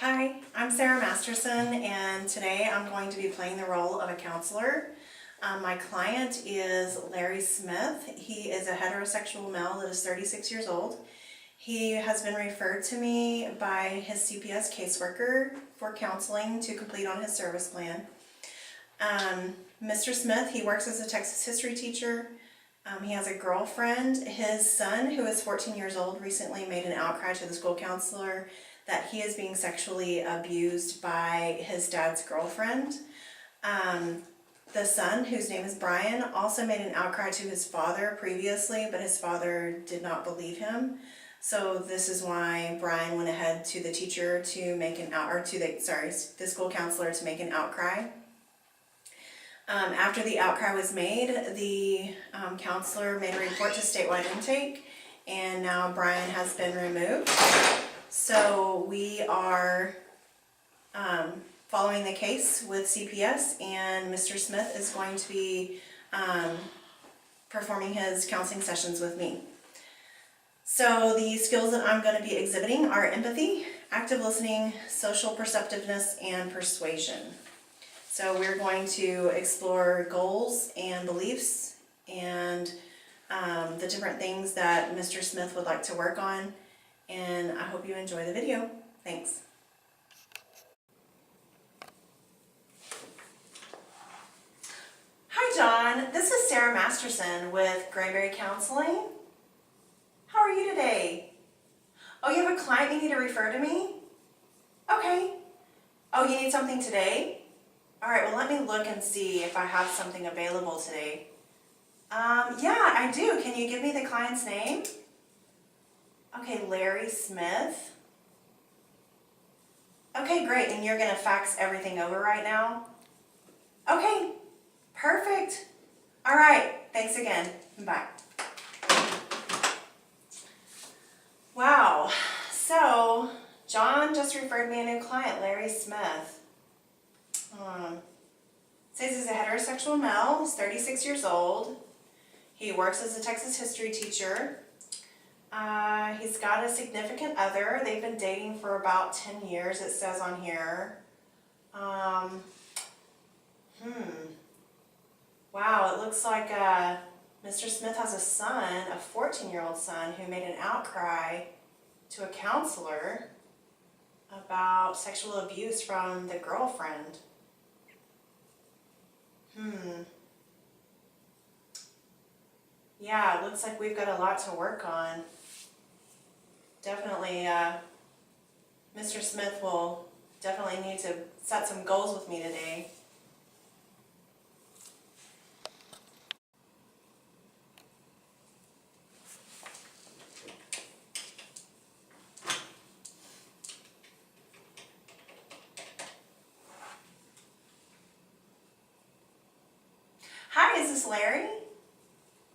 Hi, I'm Sara Masterson, and today I'm going to be playing the role of a counselor. My client is Larry Smith. He is a heterosexual male that is 36 years old. He has been referred to me by his CPS caseworker for counseling to complete on his service plan. Mr. Smith, he works as a Texas history teacher. He has a girlfriend. His son, who is 14 years old, recently made an outcry to the school counselor that he is being sexually abused by his dad's girlfriend. The son, whose name is Brian, also made an outcry to his father previously, but his father did not believe him. So this is why Brian went ahead to the teacher to make the school counselor to make an outcry. After the outcry was made, the counselor made a report to statewide intake, and now Brian has been removed. So we are following the case with CPS, and Mr. Smith is going to be performing his counseling sessions with me. So the skills that I'm going to be exhibiting are empathy, active listening, social perceptiveness, and persuasion. So we're going to explore goals and beliefs and the different things that Mr. Smith would like to work on. And I hope you enjoy the video. Thanks. Hi John, this is Sara Masterson with Grayberry Counseling. How are you today? Oh, you have a client you need to refer to me? Okay. Oh, you need something today? All right, well let me look and see if I have something available today. Yeah, I do. Can you give me the client's name? Okay, Larry Smith. Okay, great. And you're going to fax everything over right now? Okay, perfect. All right, thanks again. Bye. Wow, so John just referred me a new client, Larry Smith. Says he's a heterosexual male, he's 36 years old. He works as a Texas history teacher. He's got a significant other. They've been dating for about 10 years, it says on here. Wow, it looks like Mr. Smith has a son, a 14-year-old son, who made an outcry to a counselor about sexual abuse from the girlfriend. Yeah, it looks like we've got a lot to work on. Definitely, Mr. Smith will definitely need to set some goals with me today. Hi, is this Larry?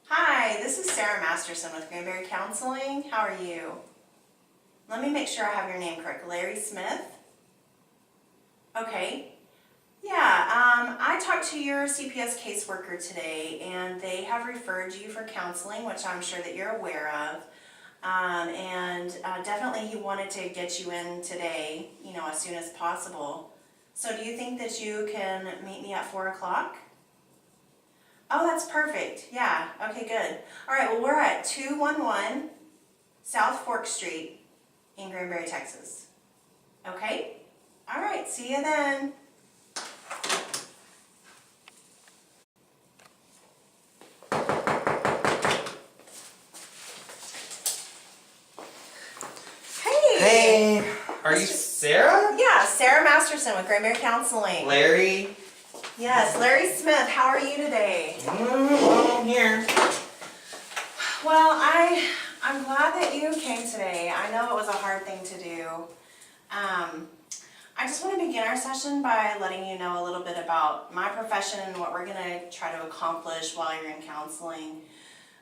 Hi, this is Sara Masterson with Grayberry Counseling. How are you? Let me make sure I have your name correct. Larry Smith? Okay. Yeah, I talked to your CPS caseworker today, and they have referred you for counseling, which I'm sure that you're aware of. Definitely he wanted to get you in today, as soon as possible. So do you think that you can meet me at 4 o'clock? Oh, that's perfect. Yeah, okay, good. All right, well, we're at 211 South Fork Street in Granbury, Texas. Okay? All right, see you then. Hey, are you Sara? Yeah, Sara Masterson with Granbury Counseling. Larry? Yes, Larry Smith, how are you today? Well, I'm here. Well, I'm glad that you came today. I know it was a hard thing to do. I just want to begin our session by letting you know a little bit about my profession and what we're going to try to accomplish while you're in counseling.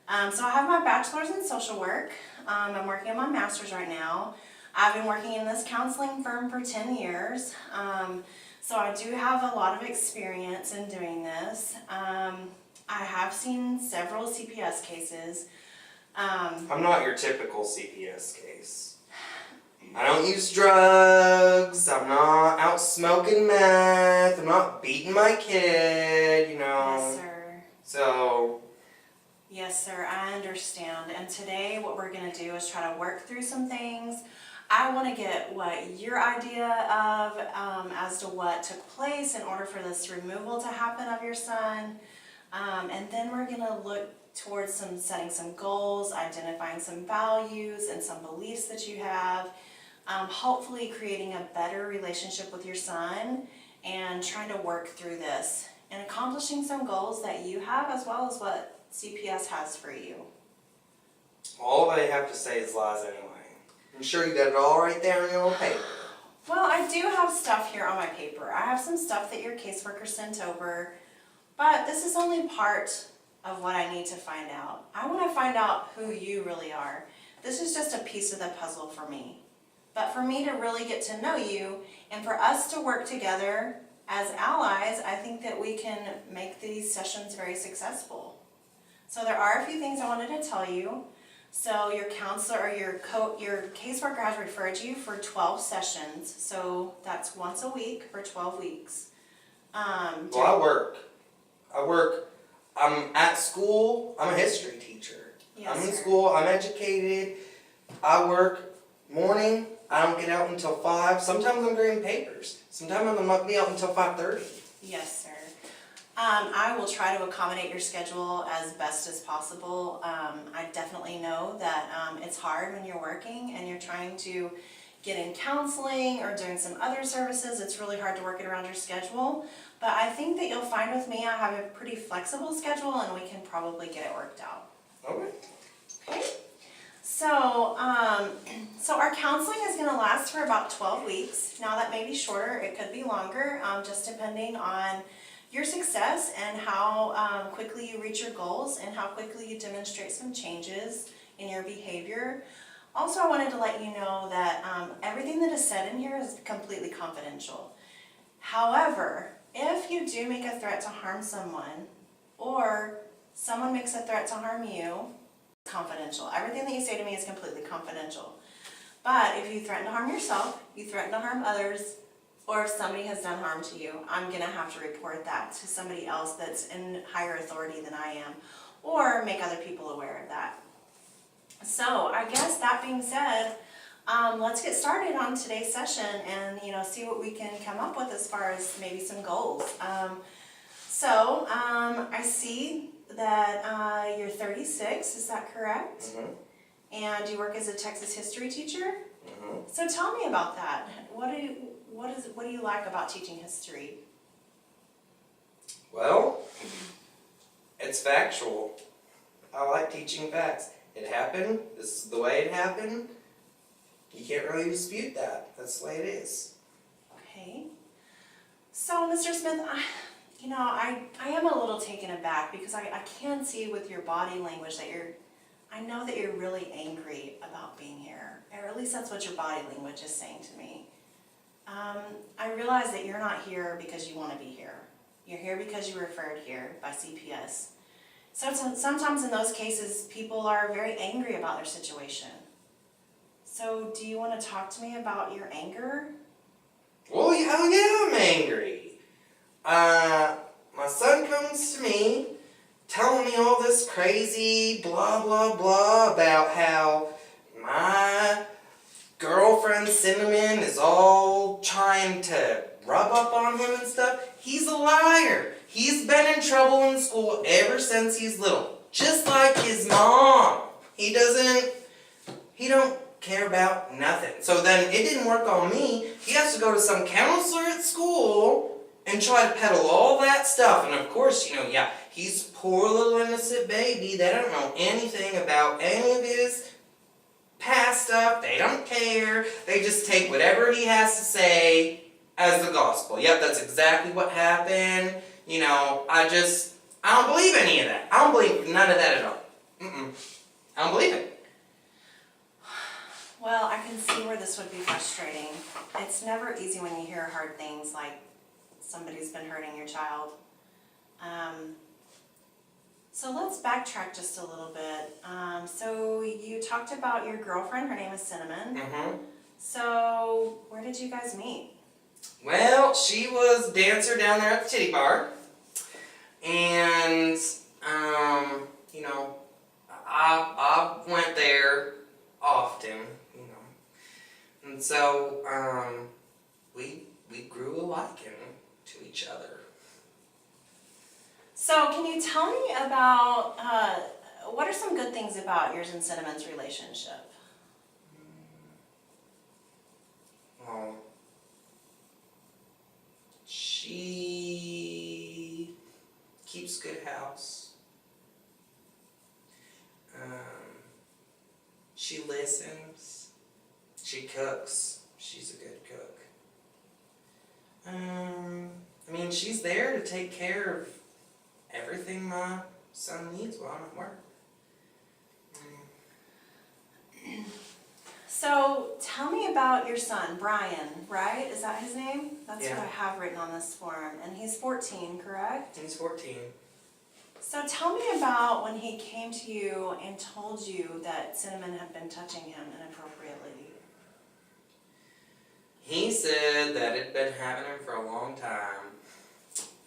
So I have my bachelor's in social work. I'm working on my master's right now. I've been working in this counseling firm for 10 years. So I do have a lot of experience in doing this. I have seen several CPS cases. I'm not your typical CPS case. I don't use drugs. I'm not out smoking meth. I'm not beating my kid, you know. Yes, sir. So. Yes, sir, I understand. And today what we're going to do is try to work through some things. I want to get what your idea of as to what took place in order for this removal to happen of your son. And then we're going to look towards setting some goals, identifying some values and some beliefs that you have. Hopefully creating a better relationship with your son and trying to work through this and accomplishing some goals that you have as well as what CPS has for you. All they have to say is lies anyway. I'm sure you got it all right there on your little paper. Well, I do have stuff here on my paper. I have some stuff that your caseworker sent over, but this is only part of what I need to find out. I want to find out who you really are. This is just a piece of the puzzle for me. But for me to really get to know you and for us to work together as allies, I think that we can make these sessions very successful. So there are a few things I wanted to tell you. So your counselor or your caseworker has referred you for 12 sessions. So that's once a week for 12 weeks. Well, I work. I'm at school. I'm a history teacher. Yes, I'm in sir. school. I'm educated. I work morning. I don't get out until 5. Sometimes I'm grading papers. Sometimes I'm not be out until 5:30. Yes, sir. I will try to accommodate your schedule as best as possible. I definitely know that it's hard when you're working and you're trying to get in counseling or doing some other services. It's really hard to work it around your schedule. But I think that you'll find with me I have a pretty flexible schedule and we can probably get it worked out. Okay. Okay? So our counseling is going to last for about 12 weeks. Now that may be shorter, it could be longer, just depending on your success and how quickly you reach your goals and how quickly you demonstrate some changes in your behavior. Also, I wanted to let you know that everything that is said in here is completely confidential. However, if you do make a threat to harm someone or someone makes a threat to harm you, it's confidential. Everything that you say to me is completely confidential. But if you threaten to harm yourself, you threaten to harm others, or if somebody has done harm to you, I'm going to have to report that to somebody else that's in higher authority than I am, or make other people aware of that. So I guess that being said, let's get started on today's session and see what we can come up with as far as maybe some goals. I see that you're 36, is that correct? Mm-hmm. And you work as a Texas history teacher? Mm-hmm. So tell me about that. What do you like about teaching history? Well, it's factual. I like teaching facts. It happened. This is the way it happened. You can't really dispute that. That's the way it is. Okay. So, Mr. Smith, I am a little taken aback because I can see with your body language that I know that you're really angry about being here, or at least that's what your body language is saying to me. I realize that you're not here because you want to be here. You're here because you were referred here by CPS. So sometimes in those cases, people are very angry about their situation. So do you want to talk to me about your anger? Well, hell yeah, I'm angry. My son comes to me telling me all this crazy blah, blah, blah about how my girlfriend Cinnamon is all trying to rub up on him and stuff. He's a liar. He's been in trouble in school ever since he's little. Just like his mom. He don't care about nothing. So then it didn't work on me. He has to go to some counselor at school and try to peddle all that stuff. And of course, he's a poor little innocent baby. They don't know anything about any of his past stuff. They don't care. They just take whatever he has to say as the gospel. Yep, that's exactly what happened. I don't believe any of that. I don't believe none of that at all. I don't believe it. Well, I can see where this would be frustrating. It's never easy when you hear hard things like somebody's been hurting your child. So let's backtrack just a little bit. So you talked about your girlfriend. Her name is Cinnamon. Mm-hmm. So, where did you guys meet? Well, she was a dancer down there at the titty bar. And, you know, I went there often, you know. And so, we grew a liking to each other. So, can you tell me about, what are some good things about yours and Cinnamon's relationship? Well, she keeps good house. She listens. She cooks. She's a good cook. I mean, she's there to take care of everything my son needs while I'm at work. So, tell me about your son, Brian, right? Is that his name? That's Yeah. what I have written on this form. And he's 14, correct? He's 14. So, tell me about when he came to you and told you that Cinnamon had been touching him inappropriately. He said that it'd been happening for a long time.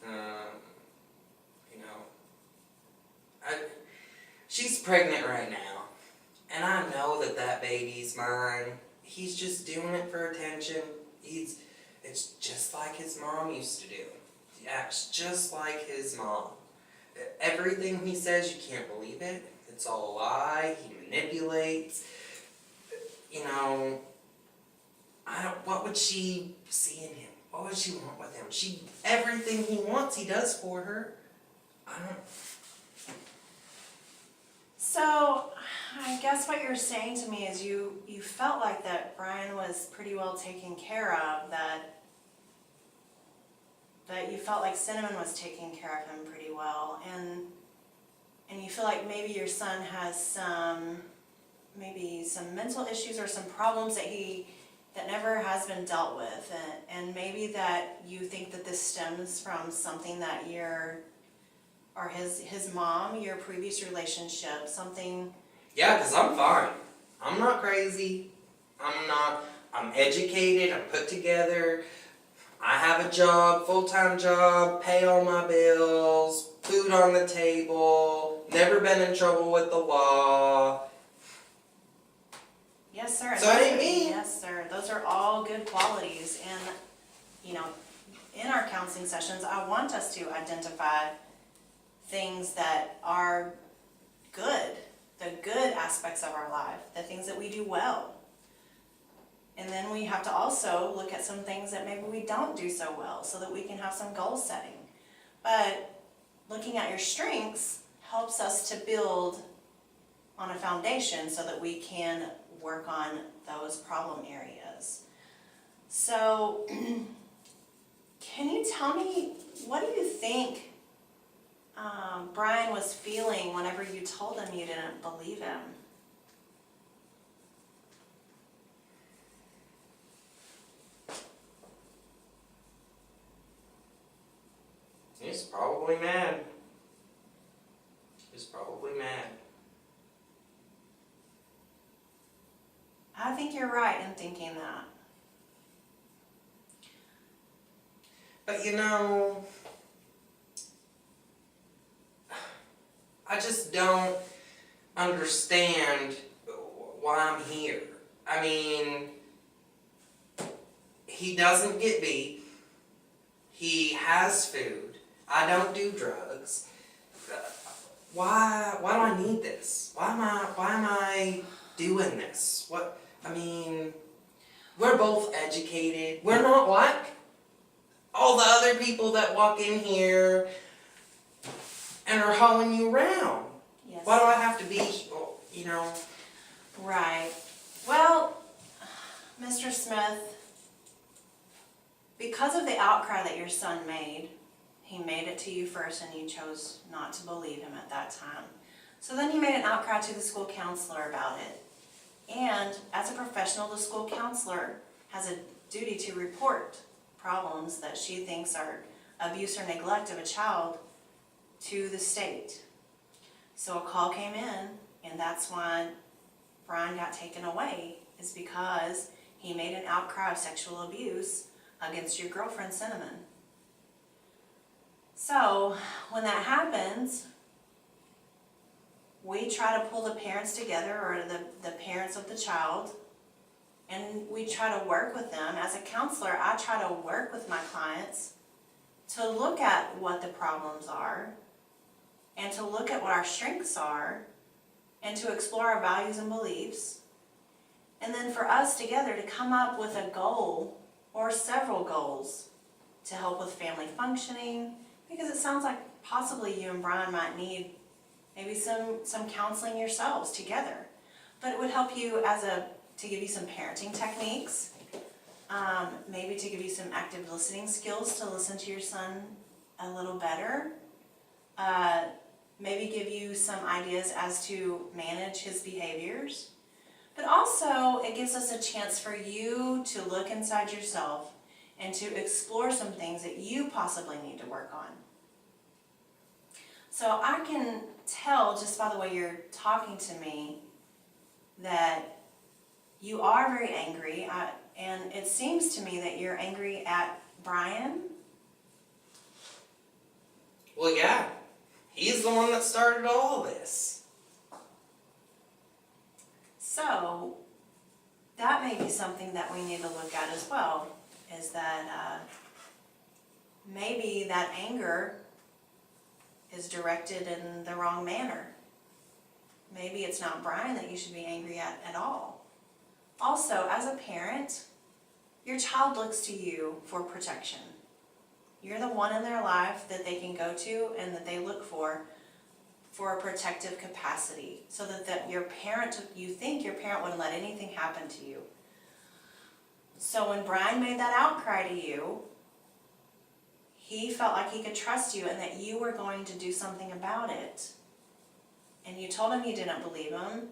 You know, she's pregnant right now, and I know that baby's mine. He's just doing it for attention. It's just like his mom used to do. He acts just like his mom. Everything he says, you can't believe it. It's all a lie. He manipulates. You know, what would she see in him? What would she want with him? Everything he wants, he does for her. So, I guess what you're saying to me is you felt like that Brian was pretty well taken care of, that you felt like Cinnamon was taking care of him pretty well, and you feel like maybe your son has some mental issues or some problems that never has been dealt with, and maybe that you think that this stems from something that his mom, your previous relationship, something. Yeah, because I'm fine. I'm not crazy. I'm educated, I'm put together. I have a job, full-time job, pay all my bills, food on the table, never been in trouble with the law. Yes, sir. So it ain't me. Yes, sir. Those are all good qualities, and you know, in our counseling sessions, I want us to identify things that are good, the good aspects of our life, the things that we do well. And then we have to also look at some things that maybe we don't do so well, so that we can have some goal setting. But looking at your strengths helps us to build on a foundation so that we can work on those problem areas. So, can you tell me, what do you think Brian was feeling whenever you told him you didn't believe him? He's probably mad. He's probably mad. I think you're right in thinking that. But you know, I just don't understand why I'm here. I mean, he doesn't get beat. He has food. I don't do drugs. Why do I need this? Why am I doing this? I mean, we're both educated. We're not like all the other people that walk in here and are hauling you around. Yes. Why do I have to be, you know? Right. Well, Mr. Smith, because of the outcry that your son made, he made it to you first and you chose not to believe him at that time. So then he made an outcry to the school counselor about it. And as a professional, the school counselor has a duty to report problems that she thinks are abuse or neglect of a child to the state. So a call came in, and that's why Brian got taken away, is because he made an outcry of sexual abuse against your girlfriend, Cinnamon. So, when that happens, we try to pull the parents together, or the parents of the child, and we try to work with them. As a counselor, I try to work with my clients to look at what the problems are, and to look at what our strengths are, and to explore our values and beliefs, and then for us together to come up with a goal or several goals to help with family functioning, because it sounds like possibly you and Brian might need maybe some counseling yourselves together. But it would help you to give you some parenting techniques, maybe to give you some active listening skills to listen to your son a little better, maybe give you some ideas as to manage his behaviors. But also, it gives us a chance for you to look inside yourself and to explore some things that you possibly need to work on. So I can tell just by the way you're talking to me that you are very angry, and it seems to me that you're angry at Brian. Well, yeah. He's the one that started all this. So, that may be something that we need to look at as well, is that maybe that anger is directed in the wrong manner. Maybe it's not Brian that you should be angry at all. Also, as a parent, your child looks to you for protection. You're the one in their life that they can go to and that they look for a protective capacity, so that you think your parent wouldn't let anything happen to you. So when Brian made that outcry to you, he felt like he could trust you and that you were going to do something about it. And you told him you didn't believe him.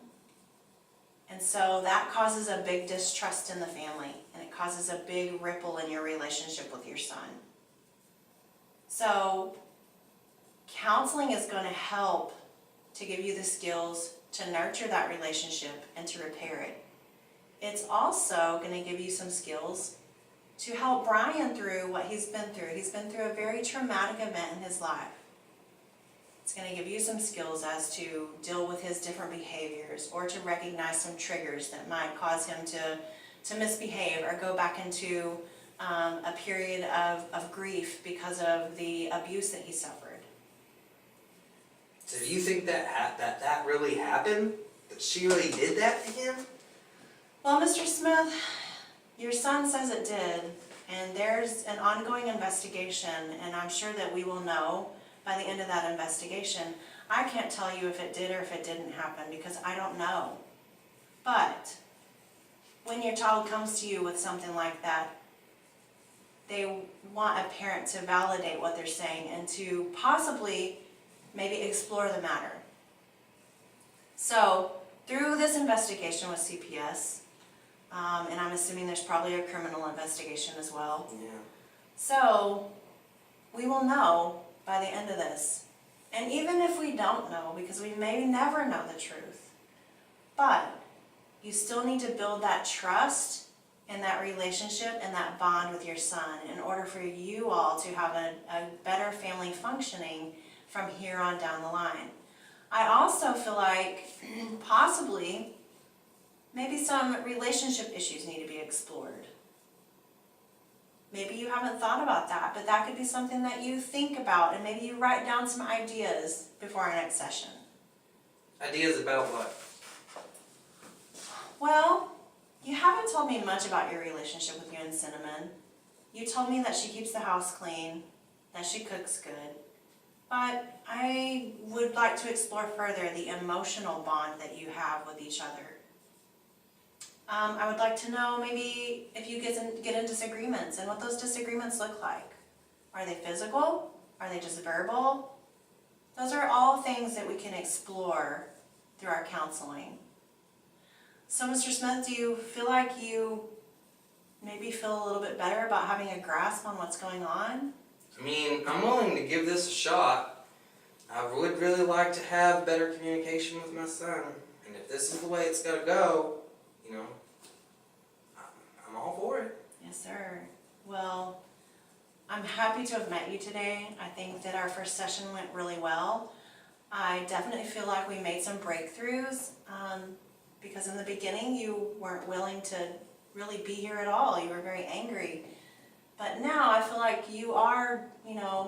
And so that causes a big distrust in the family, and it causes a big ripple in your relationship with your son. So counseling is going to help to give you the skills to nurture that relationship and to repair it. It's also going to give you some skills to help Brian through what he's been through. He's been through a very traumatic event in his life. It's going to give you some skills as to deal with his different behaviors, or to recognize some triggers that might cause him to misbehave or go back into a period of grief because of the abuse that he suffered. So do you think that really happened? That she really did that to him? Well, Mr. Smith, your son says it did, and there's an ongoing investigation, and I'm sure that we will know by the end of that investigation. I can't tell you if it did or if it didn't happen, because I don't know. But when your child comes to you with something like that, they want a parent to validate what they're saying and to possibly maybe explore the matter. So through this investigation with CPS, and I'm assuming there's probably a criminal investigation as well. Yeah. So we will know by the end of this. And even if we don't know, because we may never know the truth, but you still need to build that trust and that relationship and that bond with your son in order for you all to have a better family functioning from here on down the line. I also feel like possibly maybe some relationship issues need to be explored. Maybe you haven't thought about that, but that could be something that you think about, and maybe you write down some ideas before our next session. Ideas about what? Well, you haven't told me much about your relationship with you and Cinnamon. You told me that she keeps the house clean, that she cooks good, but I would like to explore further the emotional bond that you have with each other. I would like to know maybe if you get in disagreements and what those disagreements look like. Are they physical? Are they just verbal? Those are all things that we can explore through our counseling. So, Mr. Smith, do you feel like you maybe feel a little bit better about having a grasp on what's going on? I mean, I'm willing to give this a shot. I would really like to have better communication with my son. And if this is the way it's got to go, you know, Yes, sir. Well, I'm happy to have met you today. I think that our first session went really well. I definitely feel like we made some breakthroughs because in the beginning you weren't willing to really be here at all. You were very angry. But now I feel like you are,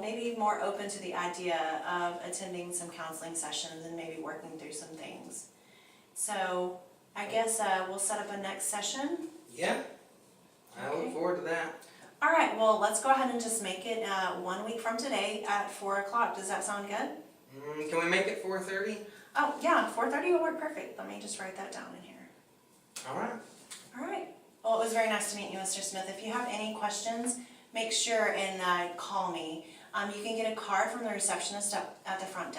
maybe more open to the idea of attending some counseling sessions and maybe working through some things. So I guess we'll set up a next session. Yeah, I look forward to that. All right, well, let's go ahead and just make it 1 week from today at 4 o'clock. Does that sound good? Can we make it 4:30? Oh, yeah, 4:30 will work perfect. Let me just write that down in here. All right. All right. Well, it was very nice to meet you, Mr. Smith. If you have any questions, make sure and call me. You can get a card from the receptionist at the front desk.